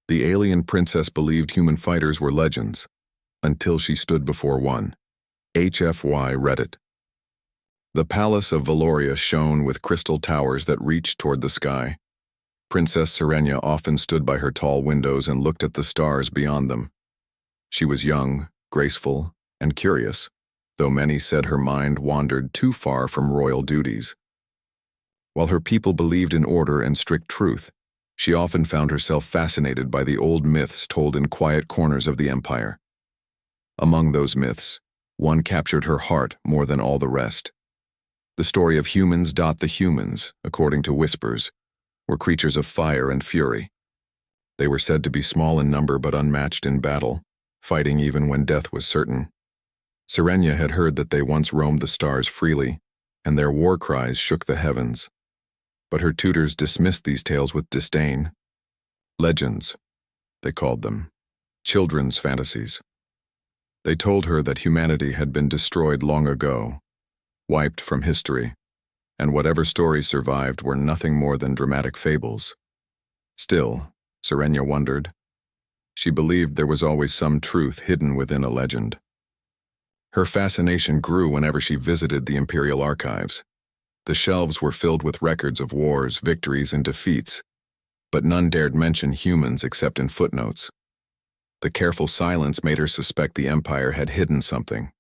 The alien princess believed human fighters were legends, until she stood before one. HFY Reddit. The palace of Valoria shone with crystal towers that reached toward the sky. Princess Serenia often stood by her tall windows and looked at the stars beyond them. She was young, graceful, and curious, though many said her mind wandered too far from royal duties. While her people believed in order and strict truth, she often found herself fascinated by the old myths told in quiet corners of the empire. Among those myths, one captured her heart more than all the rest. The story of humans. The humans, according to whispers, were creatures of fire and fury. They were said to be small in number but unmatched in battle, fighting even when death was certain. Serenia had heard that they once roamed the stars freely, and their war cries shook the heavens. But her tutors dismissed these tales with disdain. Legends, they called them. Children's fantasies. They told her that humanity had been destroyed long ago, wiped from history, and whatever stories survived were nothing more than dramatic fables. Still, Serenia wondered. She believed there was always some truth hidden within a legend. Her fascination grew whenever she visited the imperial archives. The shelves were filled with records of wars, victories, and defeats, but none dared mention humans except in footnotes. The careful silence made her suspect the empire had hidden something.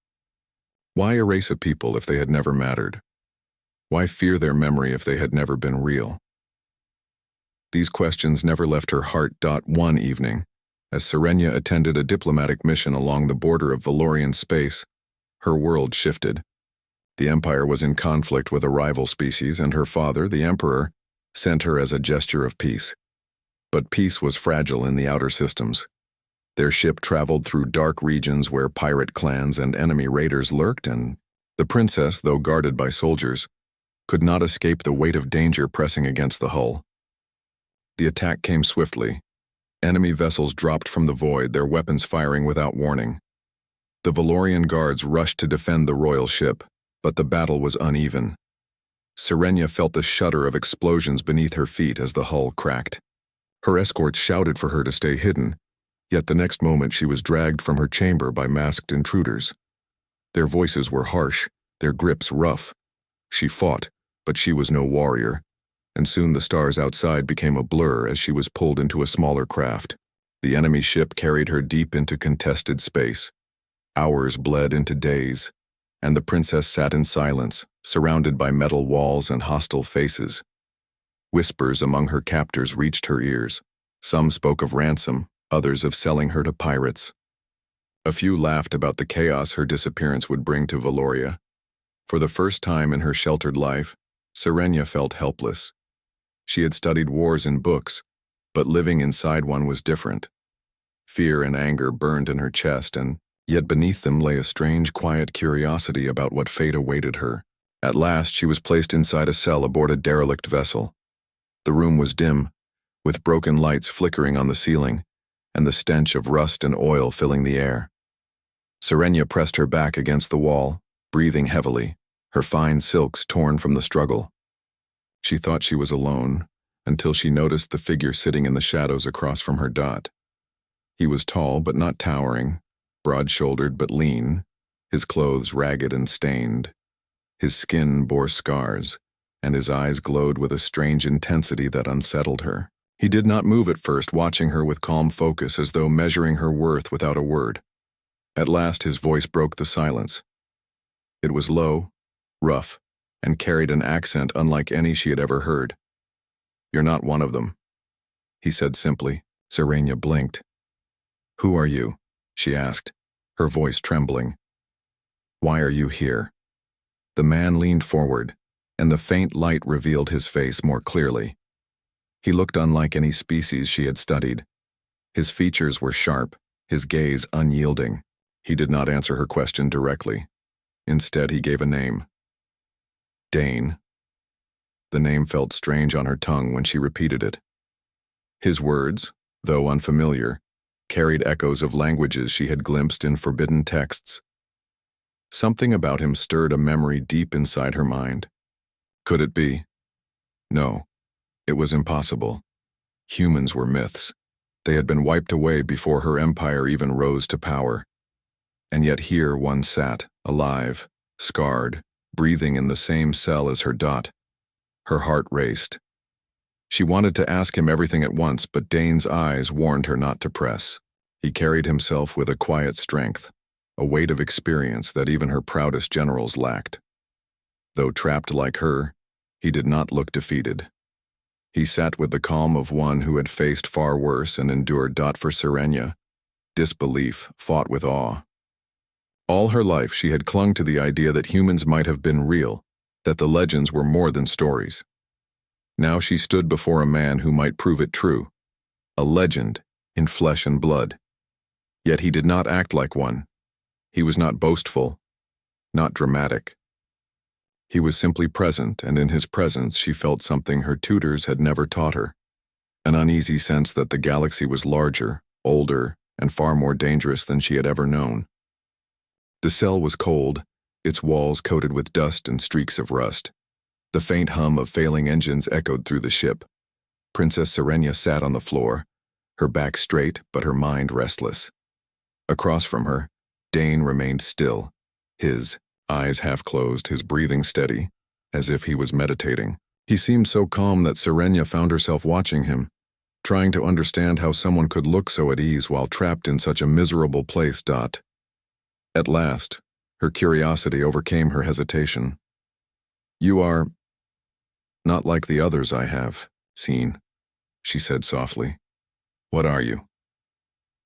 Why erase a people if they had never mattered? Why fear their memory if they had never been real? These questions never left her heart. One evening, as Serenia attended a diplomatic mission along the border of Valorian space, her world shifted. The empire was in conflict with a rival species, and her father, the emperor, sent her as a gesture of peace. But peace was fragile in the outer systems. Their ship traveled through dark regions where pirate clans and enemy raiders lurked, and the princess, though guarded by soldiers, could not escape the weight of danger pressing against the hull. The attack came swiftly. Enemy vessels dropped from the void, their weapons firing without warning. The Valorian guards rushed to defend the royal ship, but the battle was uneven. Serenia felt the shudder of explosions beneath her feet as the hull cracked. Her escorts shouted for her to stay hidden, yet the next moment she was dragged from her chamber by masked intruders. Their voices were harsh, their grips rough. She fought, but she was no warrior, and soon the stars outside became a blur as she was pulled into a smaller craft. The enemy ship carried her deep into contested space. Hours bled into days, and the princess sat in silence, surrounded by metal walls and hostile faces. Whispers among her captors reached her ears. Some spoke of ransom, others of selling her to pirates. A few laughed about the chaos her disappearance would bring to Valoria. For the first time in her sheltered life, Serenia felt helpless. She had studied wars in books, but living inside one was different. Fear and anger burned in her chest, and yet beneath them lay a strange, quiet curiosity about what fate awaited her. At last, she was placed inside a cell aboard a derelict vessel. The room was dim, with broken lights flickering on the ceiling, and the stench of rust and oil filling the air. Serenia pressed her back against the wall, breathing heavily, her fine silks torn from the struggle. She thought she was alone, until she noticed the figure sitting in the shadows across from her. He was tall but not towering, broad-shouldered but lean, his clothes ragged and stained. His skin bore scars, and his eyes glowed with a strange intensity that unsettled her. He did not move at first, watching her with calm focus as though measuring her worth without a word. At last his voice broke the silence. It was low, rough, and carried an accent unlike any she had ever heard. "You're not one of them," he said simply. Serenia blinked. "Who are you?" she asked, her voice trembling. "Why are you here?" The man leaned forward, and the faint light revealed his face more clearly. He looked unlike any species she had studied. His features were sharp, his gaze unyielding. He did not answer her question directly. Instead, he gave a name. Dane. The name felt strange on her tongue when she repeated it. His words, though unfamiliar, carried echoes of languages she had glimpsed in forbidden texts. Something about him stirred a memory deep inside her mind. Could it be? No, it was impossible. Humans were myths. They had been wiped away before her empire even rose to power. And yet here one sat, alive, scarred, breathing in the same cell as her Dot. Her heart raced. She wanted to ask him everything at once, but Dane's eyes warned her not to press. He carried himself with a quiet strength, a weight of experience that even her proudest generals lacked. Though trapped like her, he did not look defeated. He sat with the calm of one who had faced far worse and endured. For Serenia, disbelief fought with awe. All her life she had clung to the idea that humans might have been real, that the legends were more than stories. Now she stood before a man who might prove it true, a legend in flesh and blood. Yet he did not act like one. He was not boastful, not dramatic. He was simply present, and in his presence she felt something her tutors had never taught her, an uneasy sense that the galaxy was larger, older, and far more dangerous than she had ever known. The cell was cold, its walls coated with dust and streaks of rust. The faint hum of failing engines echoed through the ship. Princess Serenia sat on the floor, her back straight but her mind restless. Across from her, Dane remained still, his eyes half closed, his breathing steady, as if he was meditating. He seemed so calm that Serenia found herself watching him, trying to understand how someone could look so at ease while trapped in such a miserable place. At last, her curiosity overcame her hesitation. "You are not like the others I have seen," she said softly. "What are you?"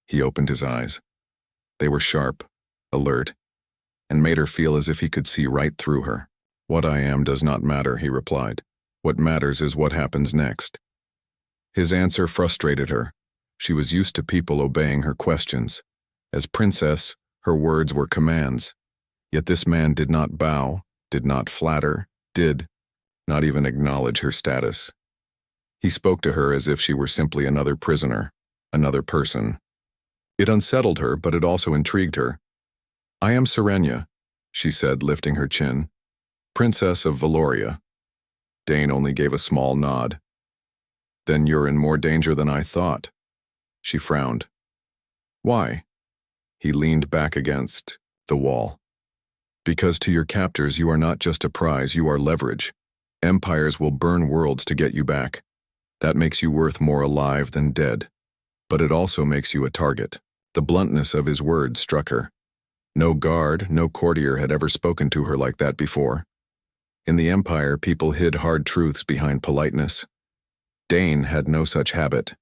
He opened his eyes. They were sharp, alert, and made her feel as if he could see right through her. "What I am does not matter," he replied. "What matters is what happens next." His answer frustrated her. She was used to people obeying her questions. As princess, her words were commands. Yet this man did not bow, did not flatter, did not even acknowledge her status. He spoke to her as if she were simply another prisoner, another person. It unsettled her, but it also intrigued her. "I am Serenia," she said, lifting her chin. "Princess of Valoria." Dane only gave a small nod. "Then you're in more danger than I thought." She frowned. "Why?" He leaned back against the wall. "Because to your captors you are not just a prize, you are leverage. Empires will burn worlds to get you back. That makes you worth more alive than dead. But it also makes you a target." The bluntness of his words struck her. No guard, no courtier had ever spoken to her like that before. In the Empire, people hid hard truths behind politeness. Dane had no such habit.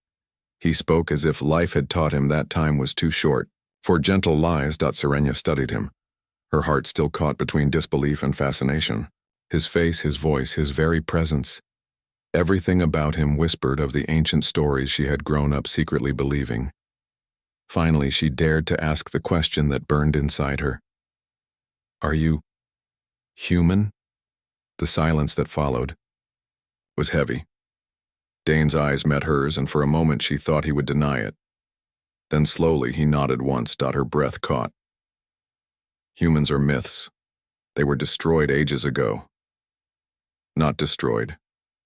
He spoke as if life had taught him that time was too short. For gentle lies. Serenia studied him, her heart still caught between disbelief and fascination. His face, his voice, his very presence. Everything about him whispered of the ancient stories she had grown up secretly believing. Finally, she dared to ask the question that burned inside her. "Are you human?" The silence that followed was heavy. Dane's eyes met hers, and for a moment she thought he would deny it. Then slowly he nodded once. Her breath caught. "Humans are myths. They were destroyed ages ago." "Not destroyed,"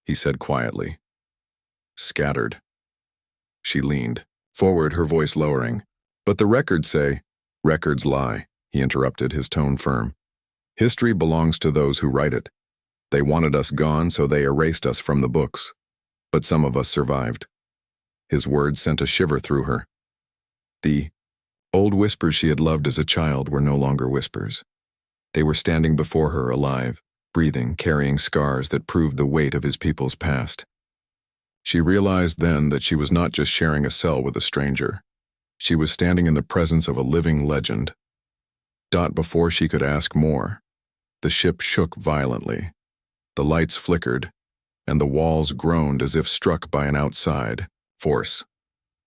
he said quietly. "Scattered." She leaned forward, her voice lowering. "But the records say—" "Records lie," he interrupted, his tone firm. "History belongs to those who write it. They wanted us gone, so they erased us from the books. But some of us survived." His words sent a shiver through her. The old whispers she had loved as a child were no longer whispers. They were standing before her, alive, breathing, carrying scars that proved the weight of his people's past. She realized then that she was not just sharing a cell with a stranger. She was standing in the presence of a living legend. Before she could ask more, the ship shook violently. The lights flickered, and the walls groaned as if struck by an outside force.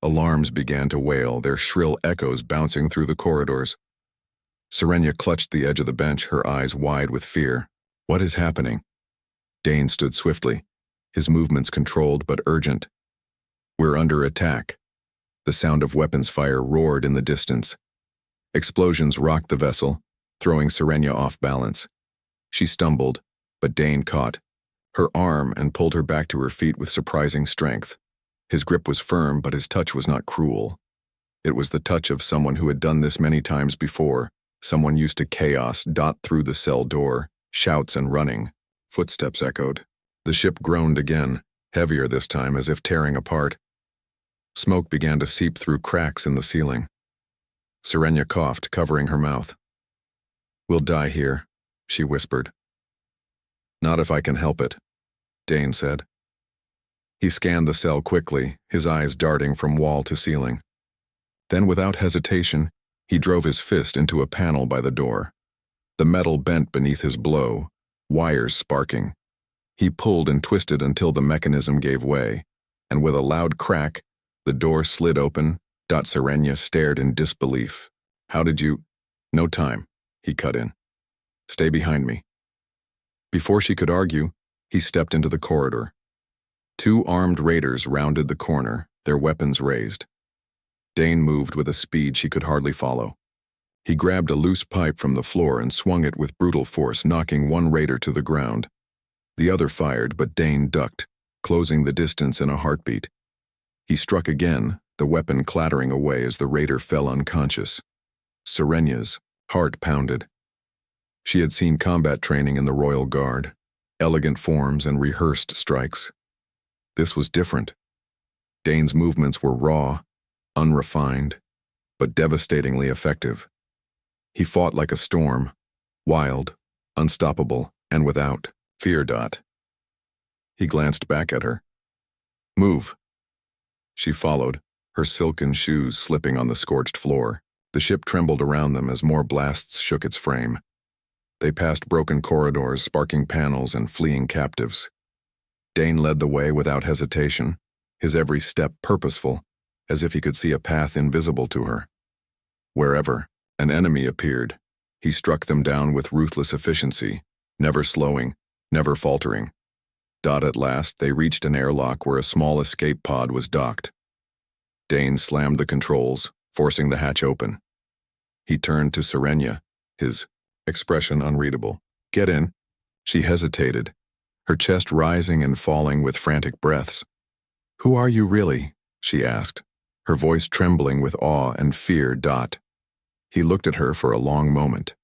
Alarms began to wail, their shrill echoes bouncing through the corridors. Serenia clutched the edge of the bench, her eyes wide with fear. "What is happening?" Dane stood swiftly, his movements controlled but urgent. "We're under attack." The sound of weapons fire roared in the distance. Explosions rocked the vessel, throwing Serenia off balance. She stumbled, but Dane caught her arm and pulled her back to her feet with surprising strength. His grip was firm, but his touch was not cruel. It was the touch of someone who had done this many times before, someone used to chaos dot through the cell door, shouts and running. Footsteps echoed. The ship groaned again, heavier this time, as if tearing apart. Smoke began to seep through cracks in the ceiling. Serenia coughed, covering her mouth. "We'll die here," she whispered. "Not if I can help it," Dane said. He scanned the cell quickly, his eyes darting from wall to ceiling. Then, without hesitation, he drove his fist into a panel by the door. The metal bent beneath his blow, wires sparking. He pulled and twisted until the mechanism gave way, and with a loud crack, the door slid open. Serenia stared in disbelief. "How did you—" "No time," he cut in. "Stay behind me." Before she could argue, he stepped into the corridor. 2 armed raiders rounded the corner, their weapons raised. Dane moved with a speed she could hardly follow. He grabbed a loose pipe from the floor and swung it with brutal force, knocking one raider to the ground. The other fired, but Dane ducked, closing the distance in a heartbeat. He struck again, the weapon clattering away as the raider fell unconscious. Serenia's heart pounded. She had seen combat training in the Royal Guard, elegant forms and rehearsed strikes. This was different. Dane's movements were raw, unrefined, but devastatingly effective. He fought like a storm, wild, unstoppable, and without fear. He glanced back at her. "Move." She followed, her silken shoes slipping on the scorched floor. The ship trembled around them as more blasts shook its frame. They passed broken corridors, sparking panels, and fleeing captives. Dane led the way without hesitation, his every step purposeful, as if he could see a path invisible to her. Wherever an enemy appeared, he struck them down with ruthless efficiency, never slowing, never faltering. At last, they reached an airlock where a small escape pod was docked. Dane slammed the controls, forcing the hatch open. He turned to Serenia, his expression unreadable. "Get in." She hesitated, her chest rising and falling with frantic breaths. "Who are you really?" she asked, her voice trembling with awe and fear. He looked at her for a long moment.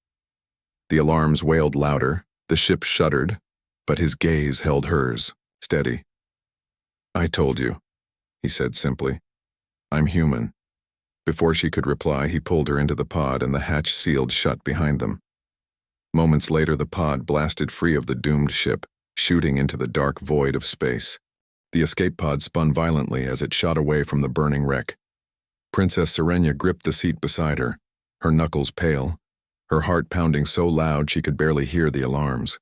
The alarms wailed louder, the ship shuddered, but his gaze held hers, steady. "I told you," he said simply. "I'm human." Before she could reply, he pulled her into the pod and the hatch sealed shut behind them. Moments later, the pod blasted free of the doomed ship, shooting into the dark void of space. The escape pod spun violently as it shot away from the burning wreck. Princess Serenia gripped the seat beside her, her knuckles pale, her heart pounding so loud she could barely hear the alarms.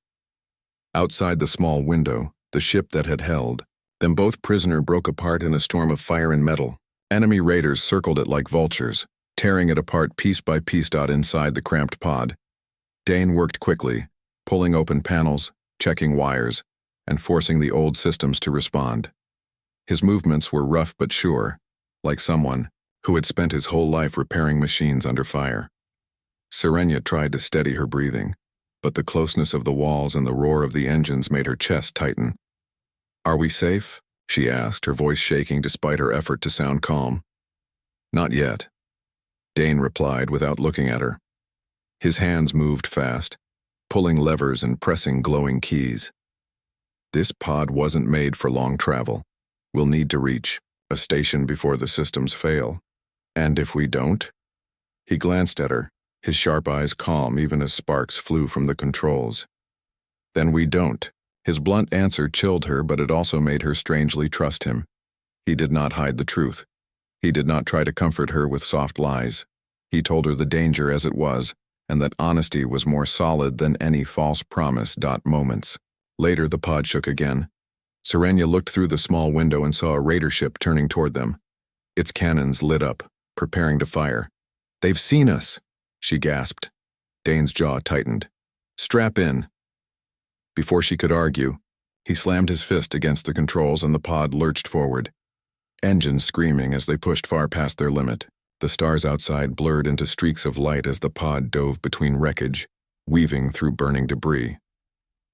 Outside the small window, the ship that had held them both prisoner broke apart in a storm of fire and metal. Enemy raiders circled it like vultures, tearing it apart piece by piece. Inside the cramped pod, Dane worked quickly, pulling open panels, checking wires, and forcing the old systems to respond. His movements were rough but sure, like someone who had spent his whole life repairing machines under fire. Serenia tried to steady her breathing, but the closeness of the walls and the roar of the engines made her chest tighten. "Are we safe?" she asked, her voice shaking despite her effort to sound calm. "Not yet," Dane replied without looking at her. His hands moved fast, pulling levers and pressing glowing keys. "This pod wasn't made for long travel. We'll need to reach a station before the systems fail. And if we don't?" He glanced at her, his sharp eyes calm even as sparks flew from the controls. "Then we don't." His blunt answer chilled her, but it also made her strangely trust him. He did not hide the truth. He did not try to comfort her with soft lies. He told her the danger as it was, and that honesty was more solid than any false promise. Moments later, the pod shook again. Serenia looked through the small window and saw a raider ship turning toward them. Its cannons lit up, preparing to fire. "They've seen us," she gasped. Dane's jaw tightened. "Strap in." Before she could argue, he slammed his fist against the controls and the pod lurched forward. Engines screaming as they pushed far past their limit. The stars outside blurred into streaks of light as the pod dove between wreckage, weaving through burning debris.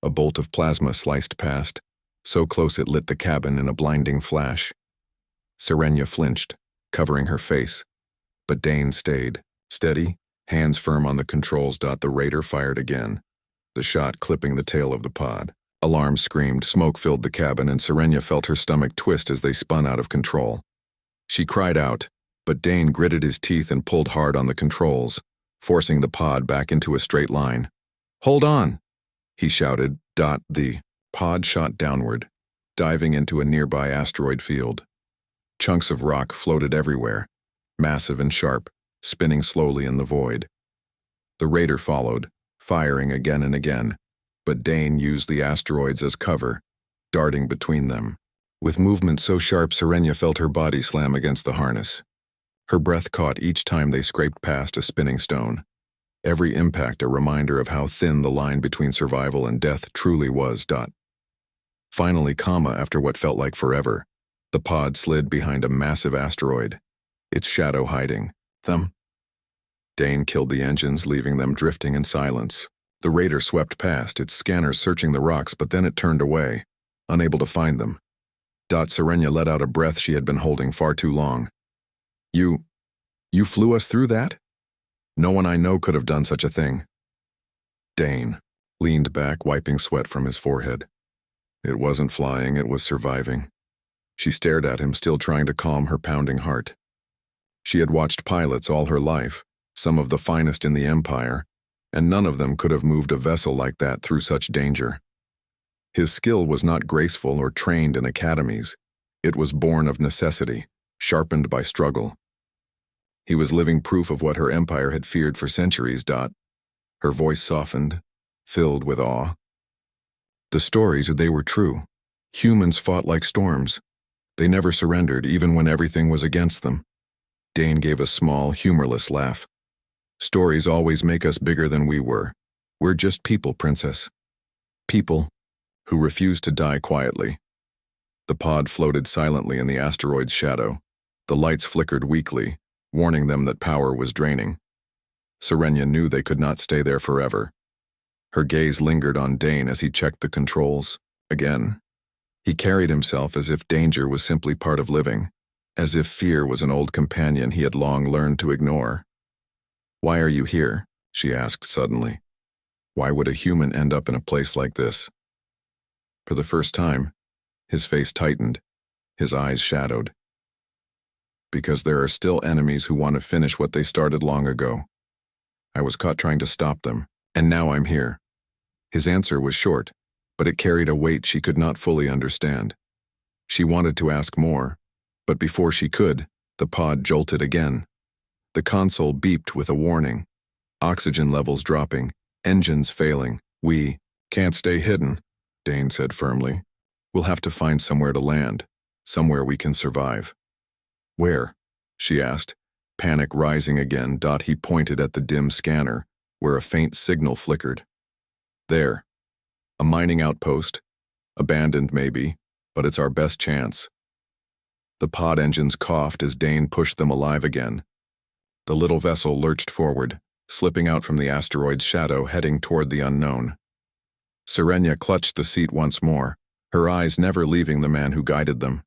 A bolt of plasma sliced past, so close it lit the cabin in a blinding flash. Serenia flinched, covering her face, but Dane stayed, steady, hands firm on the controls. The raider fired again, the shot clipping the tail of the pod. Alarm screamed, smoke filled the cabin, and Serenia felt her stomach twist as they spun out of control. She cried out, but Dane gritted his teeth and pulled hard on the controls, forcing the pod back into a straight line. "Hold on!" he shouted. The pod shot downward, diving into a nearby asteroid field. Chunks of rock floated everywhere, massive and sharp, spinning slowly in the void. The raider followed, firing again and again, but Dane used the asteroids as cover, darting between them. With movement so sharp, Serenia felt her body slam against the harness. Her breath caught each time they scraped past a spinning stone. Every impact a reminder of how thin the line between survival and death truly was. Finally, after what felt like forever, the pod slid behind a massive asteroid, its shadow hiding them. Dane killed the engines, leaving them drifting in silence. The raider swept past, its scanners searching the rocks, but then it turned away, unable to find them. Serenia let out a breath she had been holding far too long. You flew us through that? No one I know could have done such a thing." Dane leaned back, wiping sweat from his forehead. It wasn't flying, it was surviving. She stared at him, still trying to calm her pounding heart. She had watched pilots all her life, some of the finest in the Empire, and none of them could have moved a vessel like that through such danger. His skill was not graceful or trained in academies. It was born of necessity, sharpened by struggle. He was living proof of what her empire had feared for centuries. Her voice softened, filled with awe. The stories, they were true. Humans fought like storms. They never surrendered, even when everything was against them. Dane gave a small, humorless laugh. "Stories always make us bigger than we were. We're just people, Princess. People who refuse to die quietly." The pod floated silently in the asteroid's shadow. The lights flickered weakly, warning them that power was draining. Serenia knew they could not stay there forever. Her gaze lingered on Dane as he checked the controls. Again, he carried himself as if danger was simply part of living, as if fear was an old companion he had long learned to ignore. "Why are you here?" she asked suddenly. "Why would a human end up in a place like this?" For the first time, his face tightened, his eyes shadowed. "Because there are still enemies who want to finish what they started long ago. I was caught trying to stop them, and now I'm here." His answer was short, but it carried a weight she could not fully understand. She wanted to ask more, but before she could, the pod jolted again. The console beeped with a warning. Oxygen levels dropping, engines failing. "We can't stay hidden," Dane said firmly. "We'll have to find somewhere to land, somewhere we can survive." "Where?" she asked, panic rising again. He pointed at the dim scanner, where a faint signal flickered. "There. A mining outpost. Abandoned maybe, but it's our best chance." The pod engines coughed as Dane pushed them alive again. The little vessel lurched forward, slipping out from the asteroid's shadow, heading toward the unknown. Serenia clutched the seat once more, her eyes never leaving the man who guided them.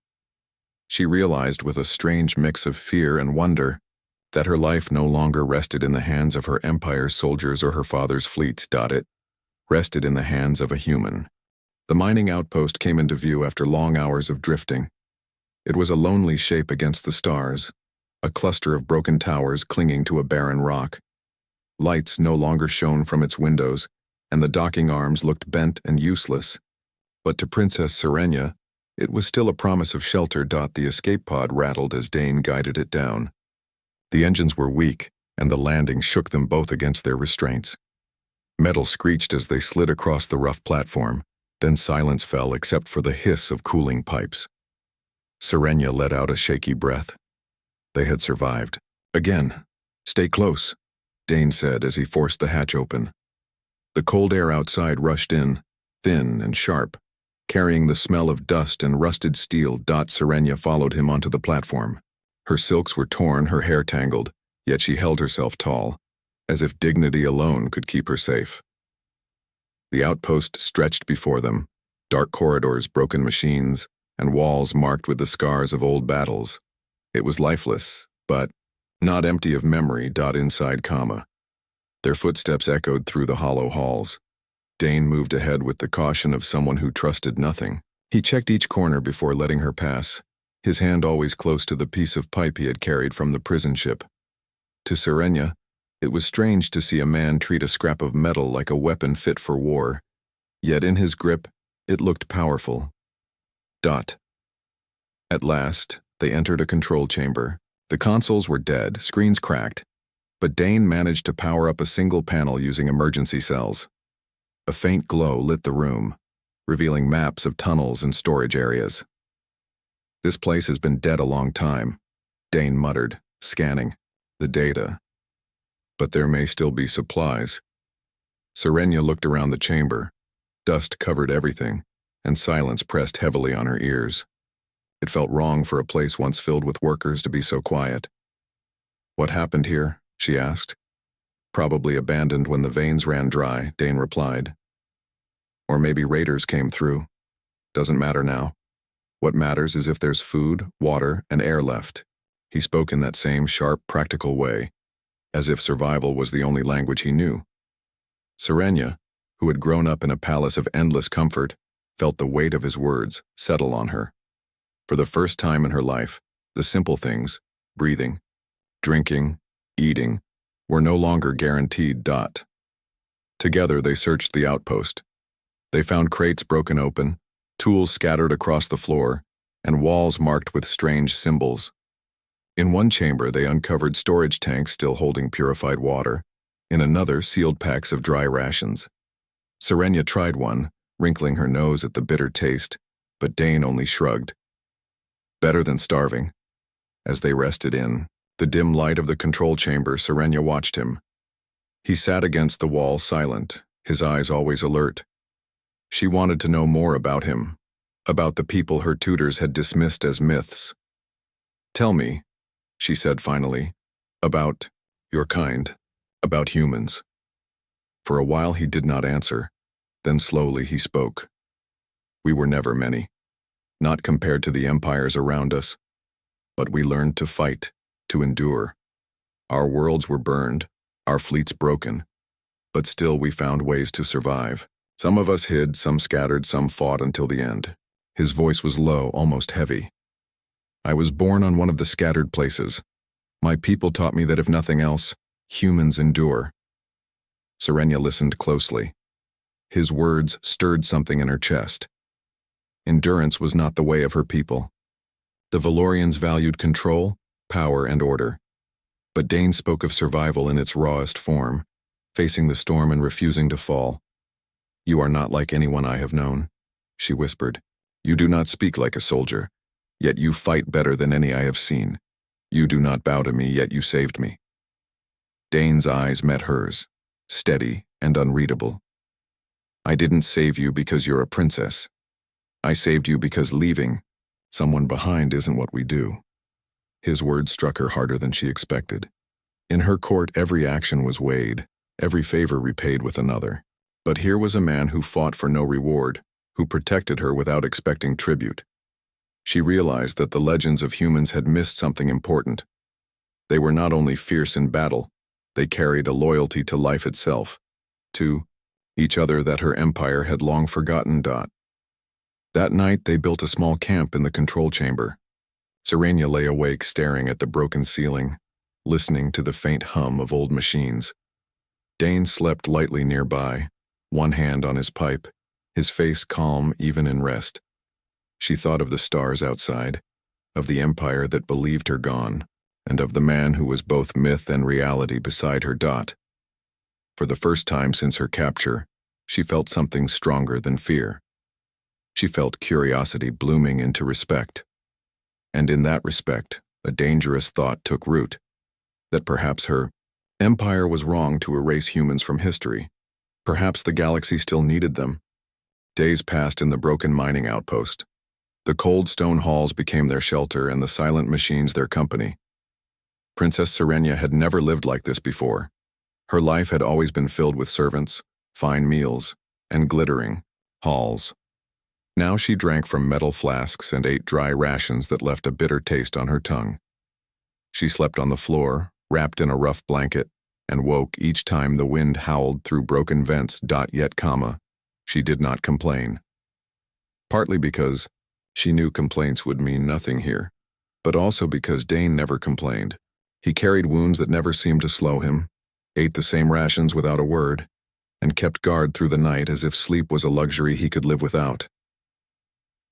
She realized with a strange mix of fear and wonder that her life no longer rested in the hands of her empire's soldiers or her father's fleet. It rested in the hands of a human. The mining outpost came into view after long hours of drifting. It was a lonely shape against the stars, a cluster of broken towers clinging to a barren rock. Lights no longer shone from its windows, and the docking arms looked bent and useless. But to Princess Serenia, it was still a promise of shelter. The escape pod rattled as Dane guided it down. The engines were weak, and the landing shook them both against their restraints. Metal screeched as they slid across the rough platform, then silence fell except for the hiss of cooling pipes. Serenia let out a shaky breath. They had survived. "Again. Stay close," Dane said as he forced the hatch open. The cold air outside rushed in, thin and sharp, carrying the smell of dust and rusted steel. Serenia followed him onto the platform. Her silks were torn, her hair tangled, yet she held herself tall, as if dignity alone could keep her safe. The outpost stretched before them, dark corridors, broken machines, and walls marked with the scars of old battles. It was lifeless, but not empty of memory. Inside, comma. Their footsteps echoed through the hollow halls. Dane moved ahead with the caution of someone who trusted nothing. He checked each corner before letting her pass, his hand always close to the piece of pipe he had carried from the prison ship. To Serenia, it was strange to see a man treat a scrap of metal like a weapon fit for war, yet in his grip, it looked powerful. At last, they entered a control chamber. The consoles were dead, screens cracked, but Dane managed to power up a single panel using emergency cells. A faint glow lit the room, revealing maps of tunnels and storage areas. "This place has been dead a long time," Dane muttered, scanning the data. "But there may still be supplies." Serenia looked around the chamber. Dust covered everything, and silence pressed heavily on her ears. It felt wrong for a place once filled with workers to be so quiet. "What happened here?" she asked. "Probably abandoned when the veins ran dry," Dane replied. "Or maybe raiders came through. Doesn't matter now. What matters is if there's food, water, and air left." He spoke in that same sharp, practical way, as if survival was the only language he knew. Serenia, who had grown up in a palace of endless comfort, felt the weight of his words settle on her. For the first time in her life, the simple things, breathing, drinking, eating, were no longer guaranteed. Together they searched the outpost. They found crates broken open, tools scattered across the floor, and walls marked with strange symbols. In one chamber they uncovered storage tanks still holding purified water, in another sealed packs of dry rations. Serenia tried one, wrinkling her nose at the bitter taste, but Dane only shrugged. Better than starving. As they rested in the dim light of the control chamber, Serenia watched him. He sat against the wall, silent, his eyes always alert. She wanted to know more about him, about the people her tutors had dismissed as myths. "Tell me," she said finally, "about your kind, about humans." For a while he did not answer, then slowly he spoke. "We were never many, not compared to the empires around us, but we learned to fight, to endure. Our worlds were burned, our fleets broken, but still we found ways to survive. Some of us hid, some scattered, some fought until the end." His voice was low, almost heavy. "I was born on one of the scattered places. My people taught me that if nothing else, humans endure." Serenia listened closely. His words stirred something in her chest. Endurance was not the way of her people. The Valorians valued control, power, and order. But Dane spoke of survival in its rawest form, facing the storm and refusing to fall. "You are not like anyone I have known," she whispered. "You do not speak like a soldier, yet you fight better than any I have seen. You do not bow to me, yet you saved me." Dane's eyes met hers, steady and unreadable. "I didn't save you because you're a princess. I saved you because leaving someone behind isn't what we do." His words struck her harder than she expected. In her court, every action was weighed, every favor repaid with another. But here was a man who fought for no reward, who protected her without expecting tribute. She realized that the legends of humans had missed something important. They were not only fierce in battle, they carried a loyalty to life itself, to each other that her empire had long forgotten. That night they built a small camp in the control chamber. Serenia lay awake staring at the broken ceiling, listening to the faint hum of old machines. Dane slept lightly nearby, one hand on his pipe, his face calm even in rest. She thought of the stars outside, of the empire that believed her gone, and of the man who was both myth and reality beside her. For the first time since her capture, she felt something stronger than fear. She felt curiosity blooming into respect. And in that respect, a dangerous thought took root, that perhaps her empire was wrong to erase humans from history. Perhaps the galaxy still needed them. Days passed in the broken mining outpost. The cold stone halls became their shelter and the silent machines their company. Princess Serenia had never lived like this before. Her life had always been filled with servants, fine meals, and glittering halls. Now she drank from metal flasks and ate dry rations that left a bitter taste on her tongue. She slept on the floor, wrapped in a rough blanket, and woke each time the wind howled through broken vents. Yet, she did not complain. Partly because she knew complaints would mean nothing here, but also because Dane never complained. He carried wounds that never seemed to slow him, ate the same rations without a word, and kept guard through the night as if sleep was a luxury he could live without.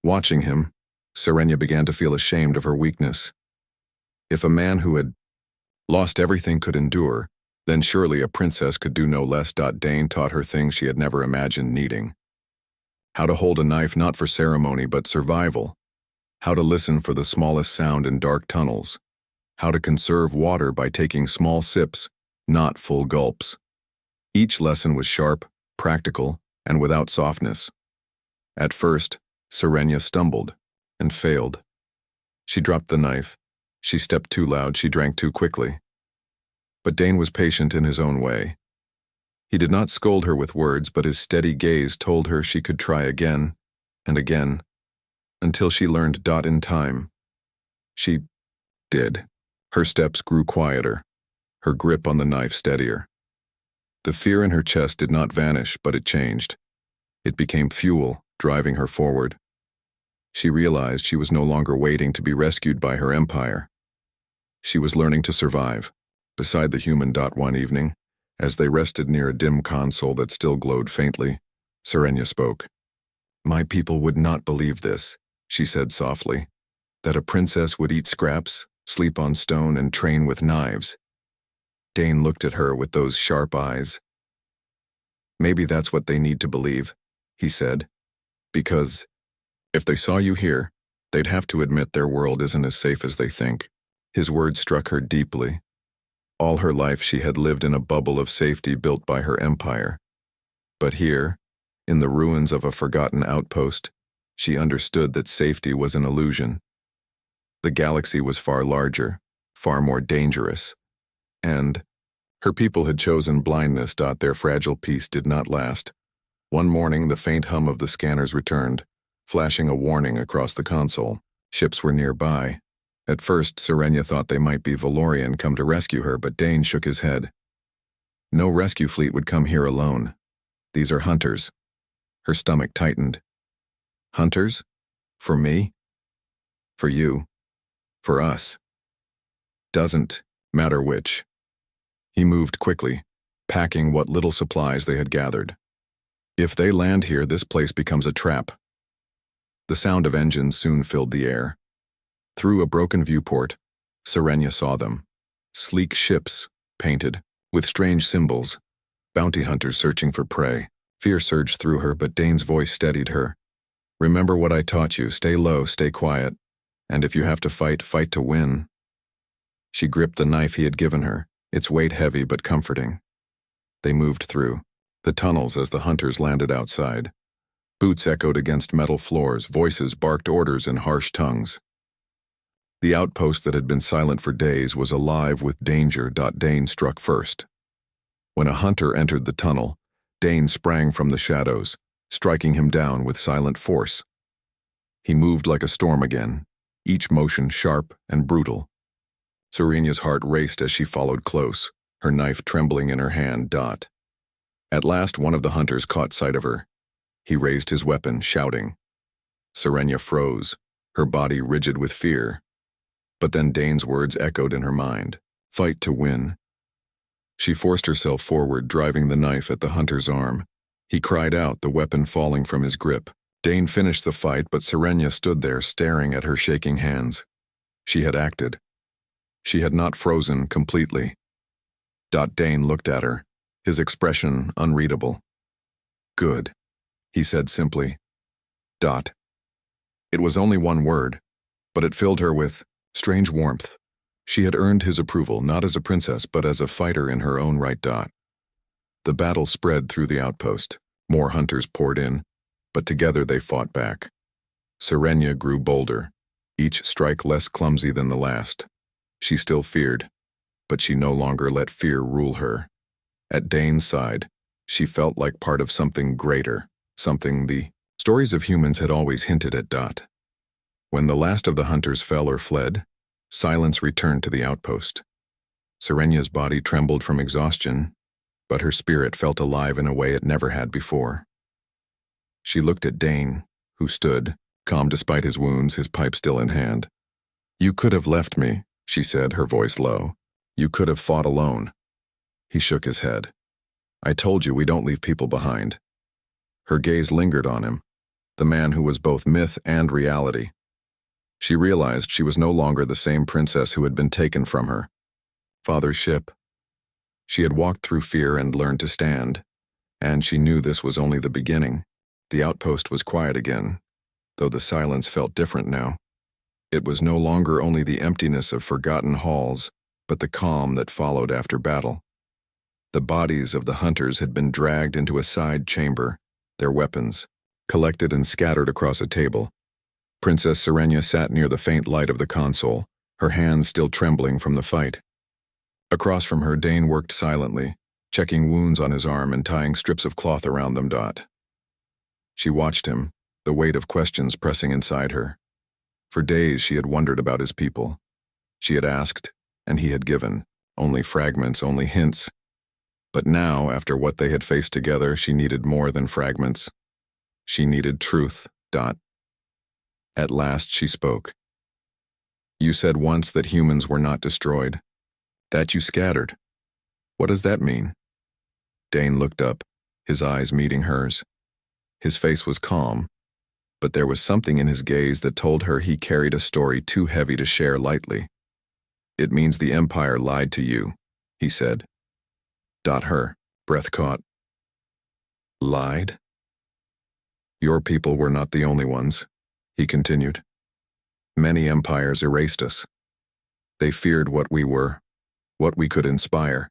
Watching him, Serenia began to feel ashamed of her weakness. If a man who had lost everything could endure, then surely a princess could do no less. Dane taught her things she had never imagined needing. How to hold a knife not for ceremony but survival. How to listen for the smallest sound in dark tunnels. How to conserve water by taking small sips, not full gulps. Each lesson was sharp, practical, and without softness. At first, Serenia stumbled and failed. She dropped the knife. She stepped too loud. She drank too quickly. But Dane was patient in his own way. He did not scold her with words, but his steady gaze told her she could try again and again, until she learned. In time, she did. Her steps grew quieter, her grip on the knife steadier. The fear in her chest did not vanish, but it changed. It became fuel, driving her forward. She realized she was no longer waiting to be rescued by her empire. She was learning to survive. Beside the human. One evening, as they rested near a dim console that still glowed faintly, Serenia spoke. "My people would not believe this," she said softly, "that a princess would eat scraps, sleep on stone, and train with knives." Dane looked at her with those sharp eyes. "Maybe that's what they need to believe," he said, "because if they saw you here, they'd have to admit their world isn't as safe as they think." His words struck her deeply. All her life she had lived in a bubble of safety built by her empire. But here, in the ruins of a forgotten outpost, she understood that safety was an illusion. The galaxy was far larger, far more dangerous, and her people had chosen blindness. Their fragile peace did not last. One morning, the faint hum of the scanners returned, flashing a warning across the console. Ships were nearby. At first, Serenia thought they might be Valorian come to rescue her, but Dane shook his head. No rescue fleet would come here alone. These are hunters. Her stomach tightened. Hunters? For me? For you? For us? Doesn't matter which. He moved quickly, packing what little supplies they had gathered. If they land here, this place becomes a trap. The sound of engines soon filled the air. Through a broken viewport, Serenia saw them. Sleek ships, painted, with strange symbols, bounty hunters searching for prey. Fear surged through her, but Dane's voice steadied her. "Remember what I taught you. Stay low, stay quiet, and if you have to fight, fight to win." She gripped the knife he had given her, its weight heavy but comforting. They moved through the tunnels as the hunters landed outside. Boots echoed against metal floors, voices barked orders in harsh tongues. The outpost that had been silent for days was alive with danger. Dane struck first. When a hunter entered the tunnel, Dane sprang from the shadows, striking him down with silent force. He moved like a storm again, each motion sharp and brutal. Serenia's heart raced as she followed close, her knife trembling in her hand. At last, one of the hunters caught sight of her. He raised his weapon, shouting. Serenia froze, her body rigid with fear. But then Dane's words echoed in her mind. Fight to win. She forced herself forward, driving the knife at the hunter's arm. He cried out, the weapon falling from his grip. Dane finished the fight, but Serenia stood there staring at her shaking hands. She had acted. She had not frozen completely. Dane looked at her, his expression unreadable. "Good," he said simply. It was only one word, but it filled her with strange warmth. She had earned his approval, not as a princess, but as a fighter in her own right. The battle spread through the outpost. More hunters poured in, but together they fought back. Serenia grew bolder, each strike less clumsy than the last. She still feared, but she no longer let fear rule her. At Dane's side, she felt like part of something greater, something the Stories of humans had always hinted at Dot. When the last of the hunters fell or fled, silence returned to the outpost. Serenya's body trembled from exhaustion, but her spirit felt alive in a way it never had before. She looked at Dane, who stood, calm despite his wounds, his pipe still in hand. "You could have left me," she said, her voice low. "You could have fought alone." He shook his head. "I told you we don't leave people behind." Her gaze lingered on him, the man who was both myth and reality. She realized she was no longer the same princess who had been taken from her. Father's ship. She had walked through fear and learned to stand, and she knew this was only the beginning. The outpost was quiet again, though the silence felt different now. It was no longer only the emptiness of forgotten halls, but the calm that followed after battle. The bodies of the hunters had been dragged into a side chamber, their weapons collected and scattered across a table. Princess Serenia sat near the faint light of the console, her hands still trembling from the fight. Across from her, Dane worked silently, checking wounds on his arm and tying strips of cloth around them. She watched him, the weight of questions pressing inside her. For days she had wondered about his people. She had asked, and he had given, only fragments, only hints. But now, after what they had faced together, she needed more than fragments. She needed truth. At last she spoke. "You said once that humans were not destroyed, that you scattered. What does that mean?" Dane looked up, his eyes meeting hers. His face was calm, but there was something in his gaze that told her he carried a story too heavy to share lightly. "It means the Empire lied to you," he said. Her breath caught. "Lied? Your people were not the only ones," he continued. "Many empires erased us. They feared what we were, what we could inspire.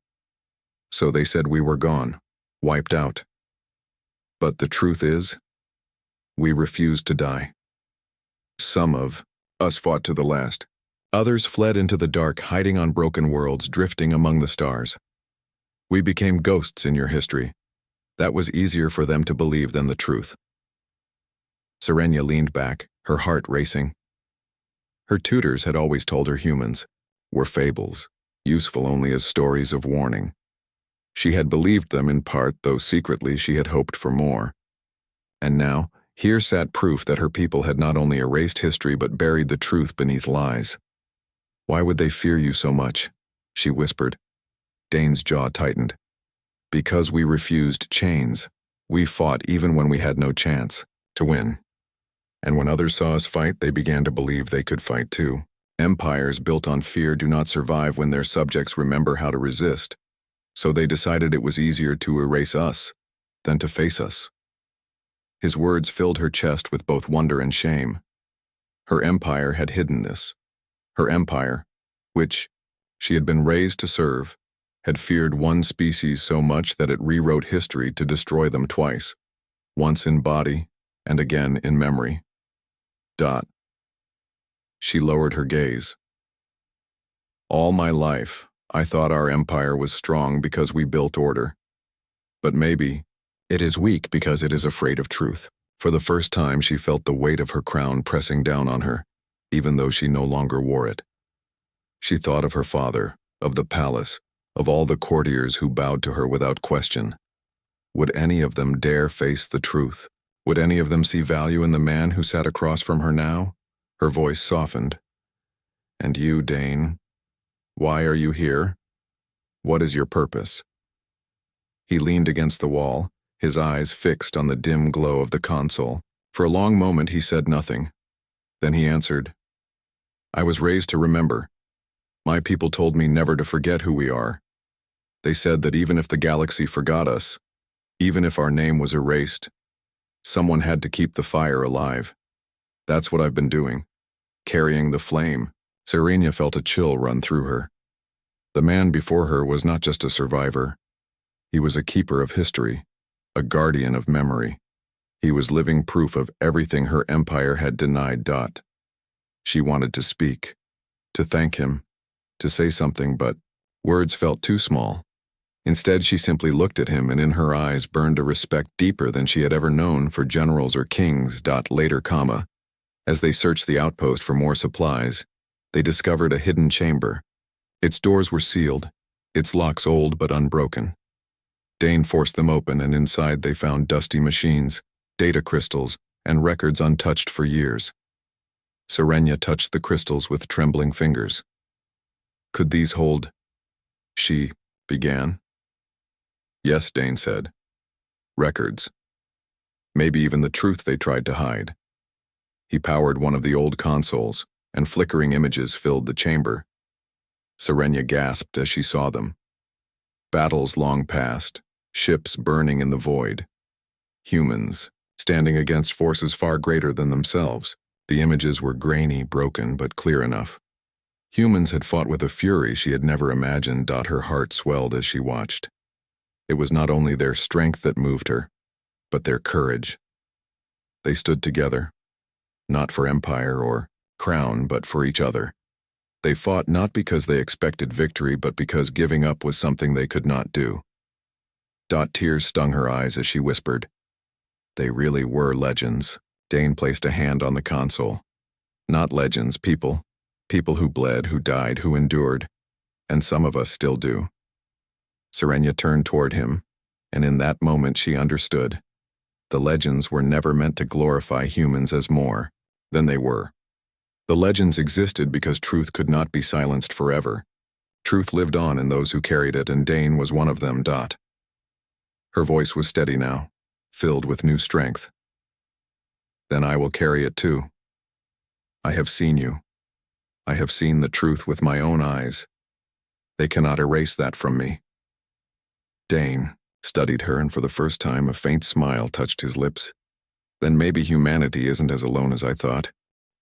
So they said we were gone, wiped out. But the truth is, we refused to die. Some of us fought to the last. Others fled into the dark, hiding on broken worlds, drifting among the stars. We became ghosts in your history. That was easier for them to believe than the truth." Serenia leaned back, her heart racing. Her tutors had always told her humans were fables, useful only as stories of warning. She had believed them in part, though secretly she had hoped for more. And now, here sat proof that her people had not only erased history but buried the truth beneath lies. "Why would they fear you so much?" she whispered. Dane's jaw tightened. "Because we refused chains. We fought even when we had no chance to win. And when others saw us fight, they began to believe they could fight too. Empires built on fear do not survive when their subjects remember how to resist. So they decided it was easier to erase us than to face us." His words filled her chest with both wonder and shame. Her empire had hidden this. Her empire, which she had been raised to serve, had feared one species so much that it rewrote history to destroy them twice, once in body and again in memory. She lowered her gaze. "All my life, I thought our empire was strong because we built order. But maybe it is weak because it is afraid of truth." For the first time, she felt the weight of her crown pressing down on her, even though she no longer wore it. She thought of her father, of the palace, of all the courtiers who bowed to her without question. Would any of them dare face the truth? Would any of them see value in the man who sat across from her now? Her voice softened. "And you, Dane, why are you here? What is your purpose?" He leaned against the wall, his eyes fixed on the dim glow of the console. For a long moment he said nothing. Then he answered, "I was raised to remember. My people told me never to forget who we are. They said that even if the galaxy forgot us, even if our name was erased, someone had to keep the fire alive. That's what I've been doing, carrying the flame." Serenia felt a chill run through her. The man before her was not just a survivor. He was a keeper of history, a guardian of memory. He was living proof of everything her empire had denied. She wanted to speak, to thank him, to say something, but words felt too small. Instead, she simply looked at him, and in her eyes burned a respect deeper than she had ever known for generals or kings. Later, as they searched the outpost for more supplies, they discovered a hidden chamber. Its doors were sealed, its locks old but unbroken. Dane forced them open, and inside they found dusty machines, data crystals, and records untouched for years. Serenia touched the crystals with trembling fingers. Could these hold? She began. Yes, Dane said. Records. Maybe even the truth they tried to hide. He powered one of the old consoles, and flickering images filled the chamber. Serenia gasped as she saw them. Battles long past, ships burning in the void. Humans, standing against forces far greater than themselves. The images were grainy, broken, but clear enough. Humans had fought with a fury she had never imagined. Her heart swelled as she watched. It was not only their strength that moved her, but their courage. They stood together, not for empire or crown, but for each other. They fought not because they expected victory, but because giving up was something they could not do. Tears stung her eyes as she whispered, "They really were legends." Dane placed a hand on the console. Not legends, people. People who bled, who died, who endured. And some of us still do. Serenia turned toward him, and in that moment she understood. The legends were never meant to glorify humans as more than they were. The legends existed because truth could not be silenced forever. Truth lived on in those who carried it, and Dane was one of them. Her voice was steady now, filled with new strength. Then I will carry it too. I have seen you. I have seen the truth with my own eyes. They cannot erase that from me. Dane studied her, and for the first time a faint smile touched his lips. Then maybe humanity isn't as alone as I thought.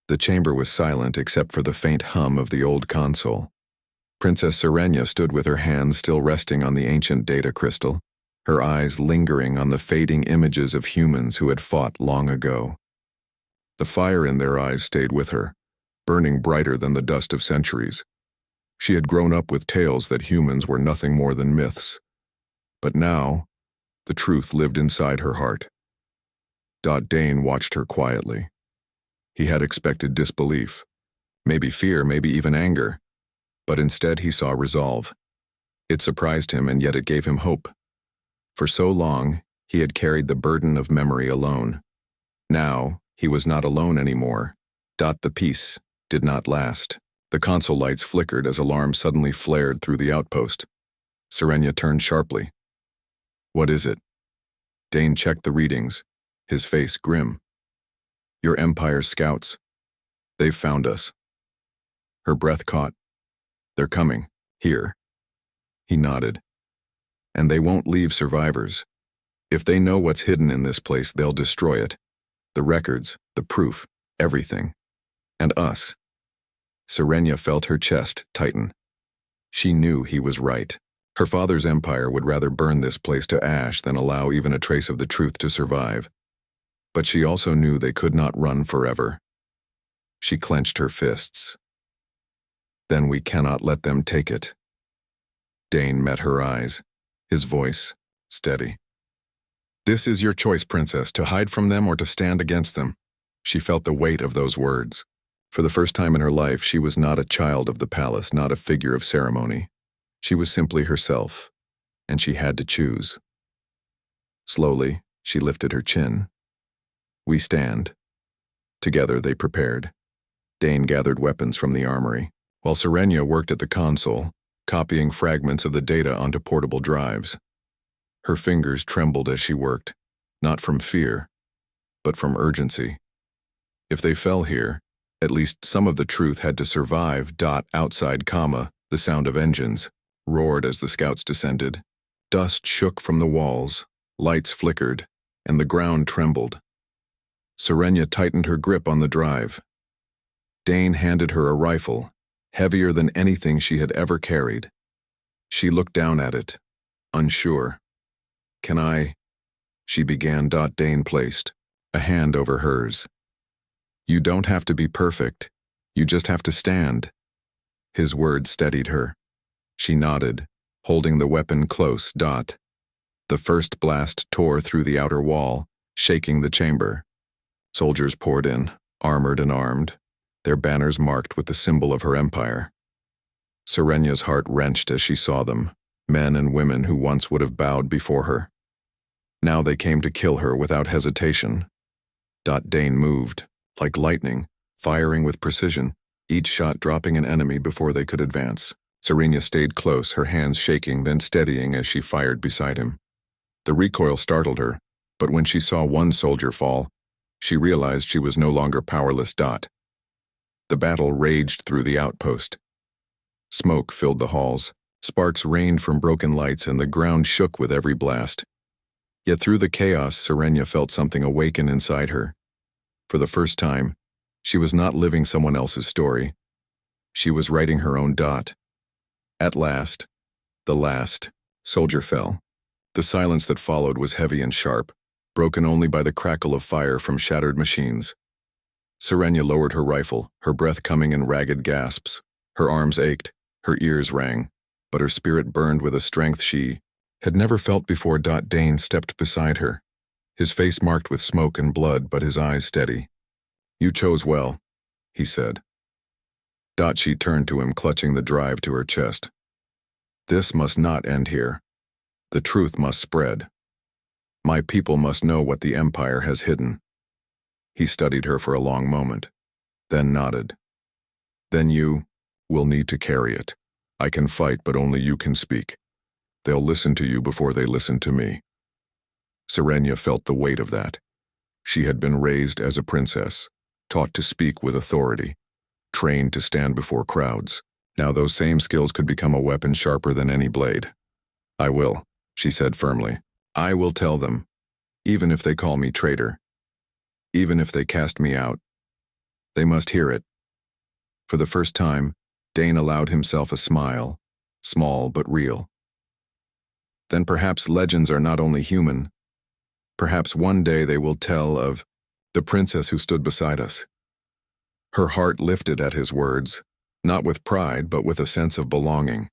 The chamber was silent except for the faint hum of the old console. Princess Serenia stood with her hands still resting on the ancient data crystal, her eyes lingering on the fading images of humans who had fought long ago. The fire in their eyes stayed with her, burning brighter than the dust of centuries. She had grown up with tales that humans were nothing more than myths. But now, the truth lived inside her heart. Dane watched her quietly. He had expected disbelief, maybe fear, maybe even anger, but instead he saw resolve. It surprised him, and yet it gave him hope. For so long, he had carried the burden of memory alone. Now, he was not alone anymore. The peace did not last. The console lights flickered as alarms suddenly flared through the outpost. Serenia turned sharply. What is it? Dane checked the readings, his face grim. Your Empire's scouts. They've found us. Her breath caught. They're coming. Here. He nodded. And they won't leave survivors. If they know what's hidden in this place, they'll destroy it. The records, the proof, everything. And us. Serenia felt her chest tighten. She knew he was right. Her father's empire would rather burn this place to ash than allow even a trace of the truth to survive. But she also knew they could not run forever. She clenched her fists. Then we cannot let them take it. Dane met her eyes, his voice steady. This is your choice, Princess, to hide from them or to stand against them. She felt the weight of those words. For the first time in her life, she was not a child of the palace, not a figure of ceremony. She was simply herself, and she had to choose. Slowly, she lifted her chin. We stand. Together they prepared. Dane gathered weapons from the armory, while Serenia worked at the console, copying fragments of the data onto portable drives. Her fingers trembled as she worked, not from fear, but from urgency. If they fell here, at least some of the truth had to survive. Outside, the sound of engines roared as the scouts descended. Dust shook from the walls, lights flickered, and the ground trembled. Serenia tightened her grip on the drive. Dane handed her a rifle, heavier than anything she had ever carried. She looked down at it, unsure. Can I? She began. Dane placed a hand over hers. You don't have to be perfect. You just have to stand. His words steadied her. She nodded, holding the weapon close. The first blast tore through the outer wall, shaking the chamber. Soldiers poured in, armored and armed, their banners marked with the symbol of her empire. Serenya's heart wrenched as she saw them, men and women who once would have bowed before her. Now they came to kill her without hesitation. Dane moved, like lightning, firing with precision, each shot dropping an enemy before they could advance. Serenya stayed close, her hands shaking, then steadying as she fired beside him. The recoil startled her, but when she saw one soldier fall, she realized she was no longer powerless. The battle raged through the outpost. Smoke filled the halls, sparks rained from broken lights, and the ground shook with every blast. Yet through the chaos, Serenya felt something awaken inside her. For the first time, she was not living someone else's story. She was writing her own. At last, the last soldier fell. The silence that followed was heavy and sharp, broken only by the crackle of fire from shattered machines. Serenya lowered her rifle, her breath coming in ragged gasps. Her arms ached, her ears rang, but her spirit burned with a strength she had never felt before. Dane stepped beside her, his face marked with smoke and blood, but his eyes steady. "You chose well," he said. She turned to him, clutching the drive to her chest. "This must not end here. The truth must spread. My people must know what the Empire has hidden." He studied her for a long moment, then nodded. "Then you will need to carry it. I can fight, but only you can speak. They'll listen to you before they listen to me." Serenya felt the weight of that. She had been raised as a princess, taught to speak with authority, trained to stand before crowds. Now those same skills could become a weapon sharper than any blade. "I will," she said firmly. "I will tell them, even if they call me traitor. Even if they cast me out. They must hear it." For the first time, Dane allowed himself a smile, small but real. "Then perhaps legends are not only human. Perhaps one day they will tell of the princess who stood beside us." Her heart lifted at his words, not with pride but with a sense of belonging.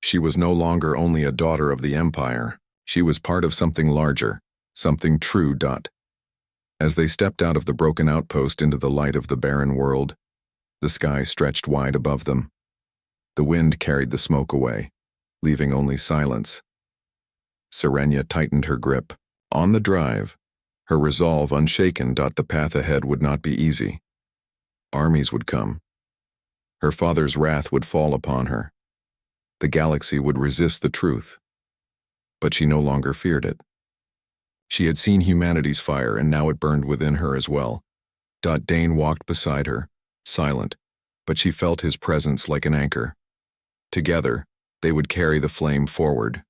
She was no longer only a daughter of the Empire. She was part of something larger, something true. As they stepped out of the broken outpost into the light of the barren world, the sky stretched wide above them. The wind carried the smoke away, leaving only silence. Serenya tightened her grip. On the drive, her resolve unshaken. The path ahead would not be easy. Armies would come. Her father's wrath would fall upon her. The galaxy would resist the truth. But she no longer feared it. She had seen humanity's fire, and now it burned within her as well. Dane walked beside her, silent, but she felt his presence like an anchor. Together, they would carry the flame forward,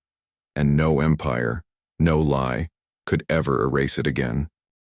and no empire, no lie, could ever erase it again.